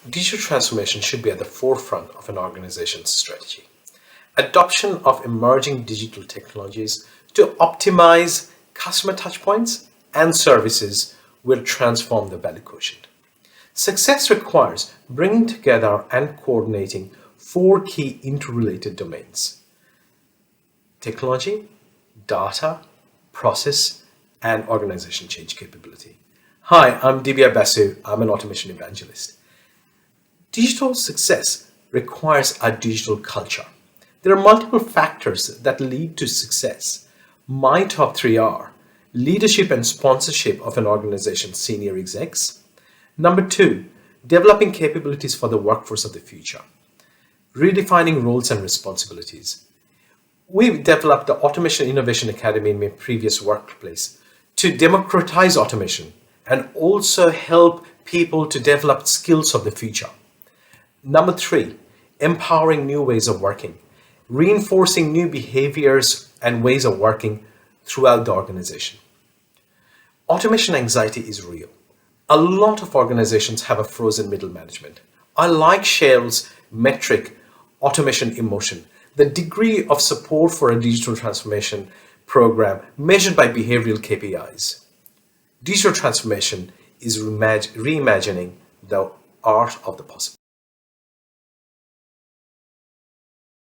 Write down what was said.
Digital transformation should be at the forefront of an organization's strategy. Adoption of emerging digital technologies to optimize customer touchpoints and services will transform the value quotient. Success requires bringing together and coordinating four key interrelated domains: technology, data, process, and organization change capability. Hi, I'm Divya Basu. I'm an automation evangelist. Digital success requires a digital culture. There are multiple factors that lead to success. My top three are leadership and sponsorship of an organization's senior execs. Number two, developing capabilities for the workforce of the future. Redefining roles and responsibilities. We've developed the Automation Innovation Academy in my previous workplace to democratize automation and also help people to develop skills of the future. Number three, empowering new ways of working, reinforcing new behaviors and ways of working throughout the organization. Automation anxiety is real. A lot of organizations have a frozen middle management. I like Shail's metric, automation emotion, the degree of support for a digital transformation program measured by behavioral KPIs. Digital transformation is reimagining the art of the possible.